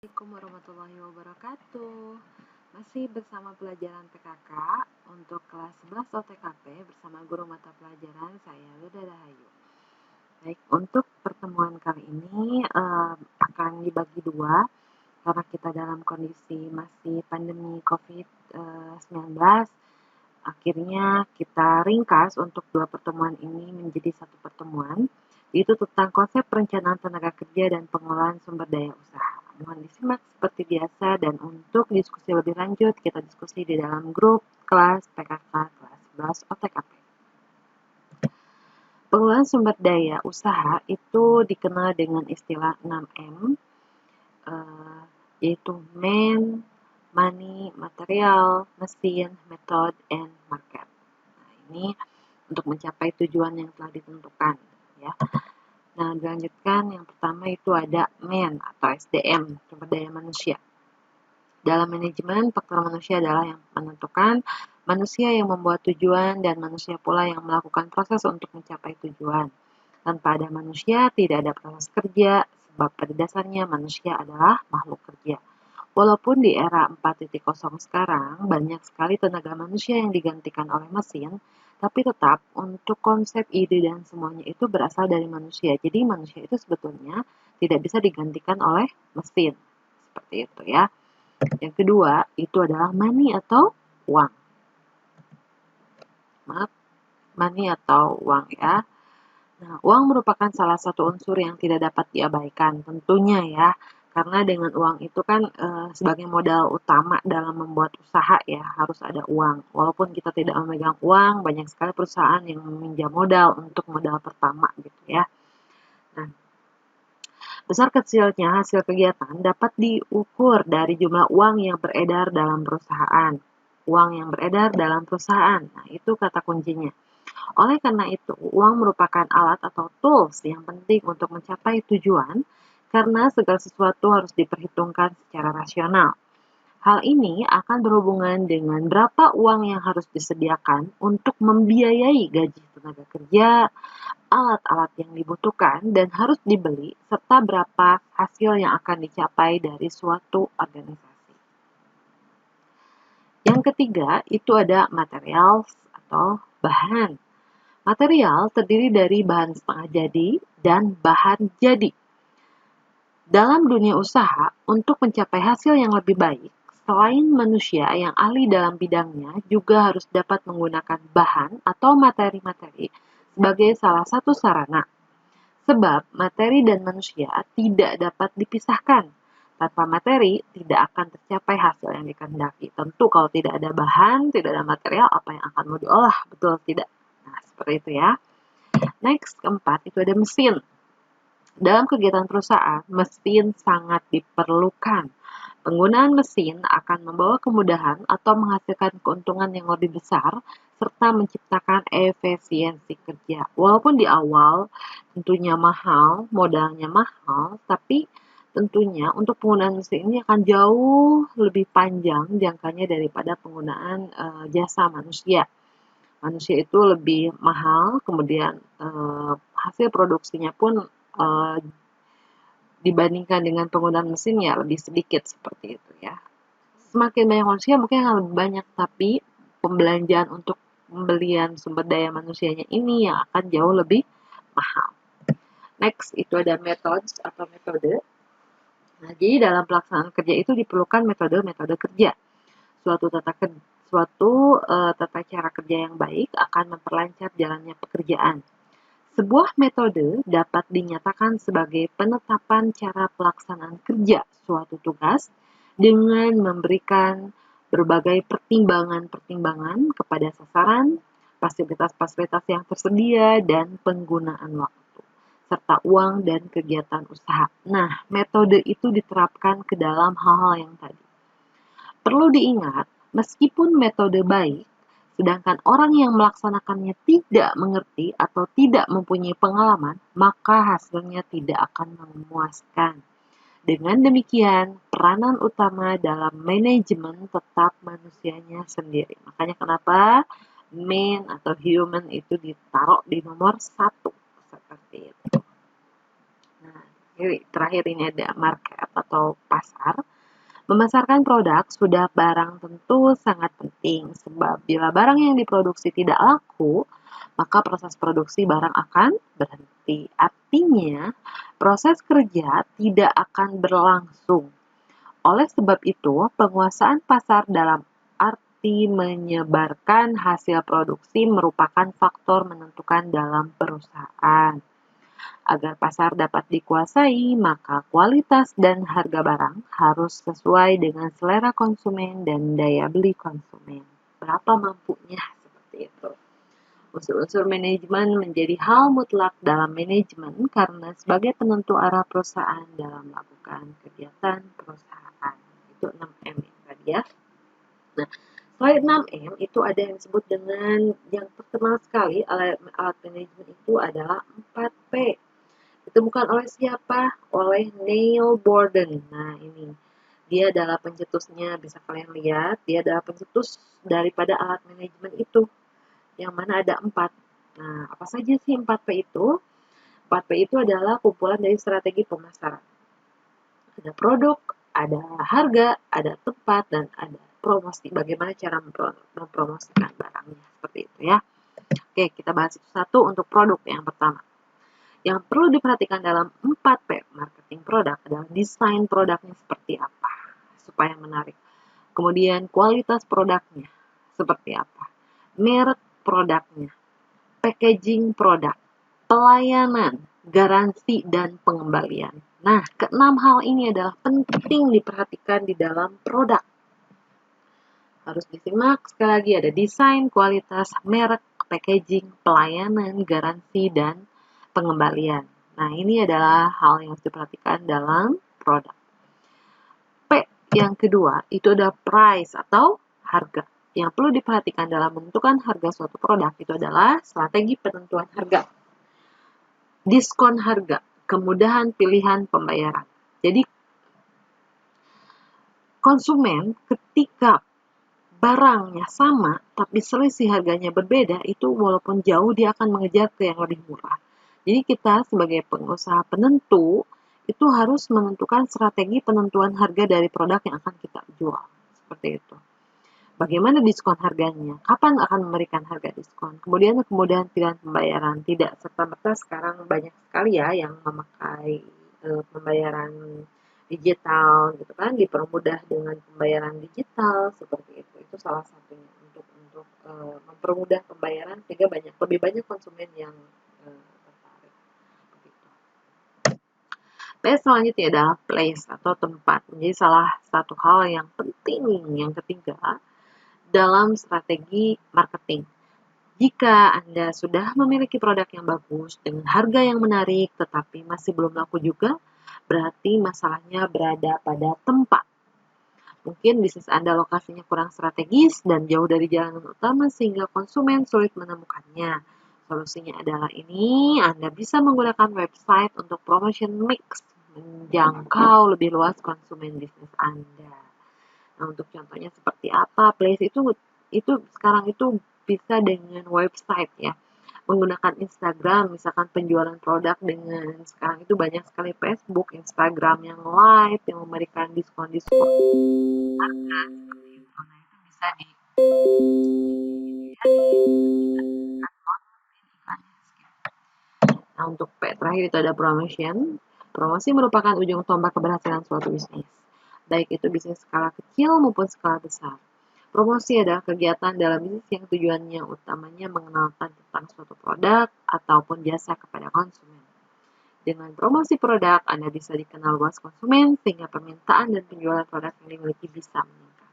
Assalamualaikum warahmatullahi wabarakatuh. Masih bersama pelajaran PKK untuk kelas 11 OTKP bersama guru mata pelajaran saya Luda Dahayu. Baik, untuk pertemuan kali ini akan dibagi dua karena kita dalam kondisi masih pandemi COVID-19. Akhirnya kita ringkas untuk dua pertemuan ini menjadi satu pertemuan, yaitu tentang konsep perencanaan tenaga kerja dan pengelolaan sumber daya usaha. Mohon disimak seperti biasa, dan untuk diskusi lebih lanjut kita diskusi di dalam grup kelas PKK kelas 11 OTKP. Pengelolaan sumber daya usaha itu dikenal dengan istilah 6M, yaitu man, money, material, mesin, method, and market. Nah, ini untuk mencapai tujuan yang telah ditentukan, ya. Nah, dilanjutkan yang pertama itu ada man atau SDM, sumber daya manusia. Dalam manajemen, faktor manusia adalah yang menentukan, manusia yang membuat tujuan, dan manusia pula yang melakukan proses untuk mencapai tujuan. Tanpa ada manusia, tidak ada proses kerja, sebab pada dasarnya manusia adalah makhluk kerja. Walaupun di era 4.0 sekarang, banyak sekali tenaga manusia yang digantikan oleh mesin, tapi tetap untuk konsep, ide, dan semuanya itu berasal dari manusia. Jadi manusia itu sebetulnya tidak bisa digantikan oleh mesin. Seperti itu ya. Yang kedua, itu adalah money atau uang. Maaf, money atau uang ya. Nah, uang merupakan salah satu unsur yang tidak dapat diabaikan, tentunya ya. Karena dengan uang itu kan sebagai modal utama dalam membuat usaha ya, harus ada uang. Walaupun kita tidak memegang uang, banyak sekali perusahaan yang meminjam modal untuk modal pertama gitu ya. Nah, besar kecilnya hasil kegiatan dapat diukur dari jumlah uang yang beredar dalam perusahaan. Uang yang beredar dalam perusahaan, nah itu kata kuncinya. Oleh karena itu, uang merupakan alat atau tools yang penting untuk mencapai tujuan, karena segala sesuatu harus diperhitungkan secara rasional. Hal ini akan berhubungan dengan berapa uang yang harus disediakan untuk membiayai gaji tenaga kerja, alat-alat yang dibutuhkan dan harus dibeli, serta berapa hasil yang akan dicapai dari suatu organisasi. Yang ketiga, itu ada material atau bahan. Material terdiri dari bahan setengah jadi dan bahan jadi. Dalam dunia usaha, untuk mencapai hasil yang lebih baik, selain manusia yang ahli dalam bidangnya juga harus dapat menggunakan bahan atau materi-materi sebagai salah satu sarana. Sebab materi dan manusia tidak dapat dipisahkan. Tanpa materi, tidak akan tercapai hasil yang dikehendaki. Tentu kalau tidak ada bahan, tidak ada material, apa yang akan mau diolah? Betul tidak? Nah, seperti itu ya. Next, keempat, itu ada mesin. Dalam kegiatan perusahaan, mesin sangat diperlukan. Penggunaan mesin akan membawa kemudahan atau menghasilkan keuntungan yang lebih besar, serta menciptakan efisiensi kerja. Walaupun di awal tentunya mahal, modalnya mahal, tapi tentunya untuk penggunaan mesin ini akan jauh lebih panjang jangkanya daripada penggunaan jasa manusia. Manusia itu lebih mahal, kemudian hasil produksinya pun dibandingkan dengan penggunaan mesin ya lebih sedikit seperti itu ya. Semakin banyak manusia mungkin akan lebih banyak, tapi pembelanjaan untuk pembelian sumber daya manusianya ini yang akan jauh lebih mahal. Next, itu ada methods atau metode. Nah, jadi dalam pelaksanaan kerja itu diperlukan metode-metode kerja. Suatu tata cara kerja yang baik akan memperlancar jalannya pekerjaan. Sebuah metode dapat dinyatakan sebagai penetapan cara pelaksanaan kerja suatu tugas dengan memberikan berbagai pertimbangan-pertimbangan kepada sasaran, fasilitas-fasilitas yang tersedia, dan penggunaan waktu, serta uang dan kegiatan usaha. Nah, metode itu diterapkan ke dalam hal-hal yang tadi. Perlu diingat, meskipun metode baik, sedangkan orang yang melaksanakannya tidak mengerti atau tidak mempunyai pengalaman, maka hasilnya tidak akan memuaskan. Dengan demikian, peranan utama dalam manajemen tetap manusianya sendiri. Makanya kenapa man atau human itu ditaruh di nomor 1 seperti itu. Nah, terakhir ini ada market atau pasar. Memasarkan produk sudah barang tentu sangat penting, sebab bila barang yang diproduksi tidak laku, maka proses produksi barang akan berhenti. Artinya, proses kerja tidak akan berlangsung. Oleh sebab itu, penguasaan pasar dalam arti menyebarkan hasil produksi merupakan faktor menentukan dalam perusahaan. Agar pasar dapat dikuasai, maka kualitas dan harga barang harus sesuai dengan selera konsumen dan daya beli konsumen. Berapa mampunya, seperti itu. Unsur-unsur manajemen menjadi hal mutlak dalam manajemen karena sebagai penentu arah perusahaan dalam melakukan kegiatan perusahaan. Itu 6M tadi ya. Nah, selain 6M itu ada yang disebut dengan yang terkenal sekali alat manajemen itu adalah 4P. Ditemukan oleh siapa? Oleh Neil Borden. Nah, ini. Dia adalah pencetusnya, bisa kalian lihat. Dia adalah pencetus daripada alat manajemen itu. Yang mana ada 4. Nah, apa saja sih 4P itu? 4P itu adalah kumpulan dari strategi pemasaran. Ada produk, ada harga, ada tempat, dan ada promosi. Bagaimana cara mempromosikan barangnya. Seperti itu ya. Oke, kita bahas itu satu untuk produk yang pertama. Yang perlu diperhatikan dalam 4P marketing produk adalah desain produknya seperti apa supaya menarik. Kemudian kualitas produknya seperti apa. Merek produknya, packaging produk, pelayanan, garansi, dan pengembalian. Nah, keenam hal ini adalah penting diperhatikan di dalam produk. Harus disimak sekali lagi, ada desain, kualitas, merek, packaging, pelayanan, garansi, dan pengembalian. Nah, ini adalah hal yang harus diperhatikan dalam produk. P yang kedua, itu ada price atau harga. Yang perlu diperhatikan dalam menentukan harga suatu produk itu adalah strategi penentuan harga, diskon harga, kemudahan pilihan pembayaran. Jadi, konsumen ketika barangnya sama, tapi selisih harganya berbeda, itu walaupun jauh dia akan mengejar ke yang lebih murah. Jadi kita sebagai pengusaha penentu, itu harus menentukan strategi penentuan harga dari produk yang akan kita jual. Seperti itu. Bagaimana diskon harganya? Kapan akan memberikan harga diskon? Kemudian kemudahan pilihan pembayaran. Tidak serta-merta sekarang banyak sekali ya yang memakai pembayaran digital gitu kan, dipermudah dengan pembayaran digital seperti itu salah satunya untuk mempermudah pembayaran sehingga lebih banyak konsumen yang tertarik begitu. P selanjutnya adalah place atau tempat, menjadi salah satu hal yang penting yang ketiga dalam strategi marketing. Jika Anda sudah memiliki produk yang bagus dengan harga yang menarik tetapi masih belum laku juga, berarti masalahnya berada pada tempat. Mungkin bisnis Anda lokasinya kurang strategis dan jauh dari jalanan utama sehingga konsumen sulit menemukannya. Solusinya adalah ini, Anda bisa menggunakan website untuk promotion mix, menjangkau lebih luas konsumen bisnis Anda. Nah, untuk contohnya seperti apa? Place itu sekarang itu bisa dengan website ya. Menggunakan Instagram, misalkan penjualan produk dengan sekarang itu banyak sekali Facebook, Instagram yang live, yang memberikan diskon-diskon harga seperti itu. Nah, itu bisa Nah, untuk P terakhir itu ada promotion. Promosi merupakan ujung tombak keberhasilan suatu bisnis. Baik itu bisnis skala kecil maupun skala besar. Promosi adalah kegiatan dalam bisnis yang tujuannya utamanya mengenalkan tentang suatu produk ataupun jasa kepada konsumen. Dengan promosi produk, Anda bisa dikenal luas konsumen sehingga permintaan dan penjualan produk yang dimiliki bisa meningkat.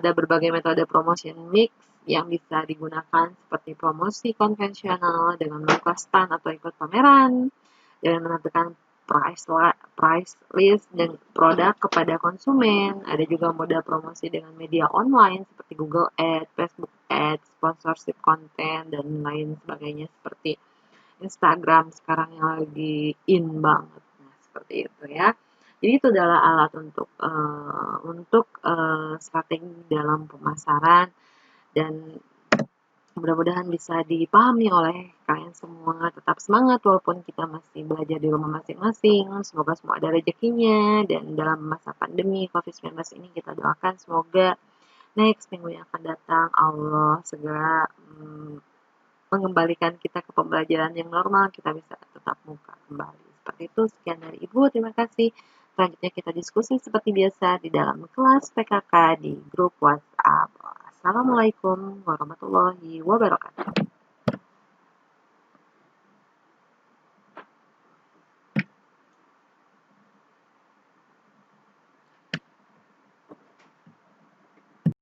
Ada berbagai metode promotion mix yang bisa digunakan seperti promosi konvensional dengan membuka stand atau ikut pameran, dengan menampilkan price list dan produk kepada konsumen. Ada juga model promosi dengan media online seperti Google Ads, Facebook Ads, sponsorship content, dan lain sebagainya seperti Instagram sekarang yang lagi in banget. Nah, seperti itu ya. Jadi itu adalah alat untuk strategi dalam pemasaran dan Mudah-mudahan bisa dipahami oleh kalian semua. Tetap semangat walaupun kita masih belajar di rumah masing-masing. Semoga semua ada rezekinya. Dan dalam masa pandemi COVID-19 ini kita doakan semoga next minggu yang akan datang Allah segera mengembalikan kita ke pembelajaran yang normal. Kita bisa tetap muka kembali. Seperti itu. Sekian dari Ibu. Terima kasih. Selanjutnya kita diskusi seperti biasa di dalam kelas PKK di grup WhatsApp. Assalamualaikum warahmatullahi wabarakatuh.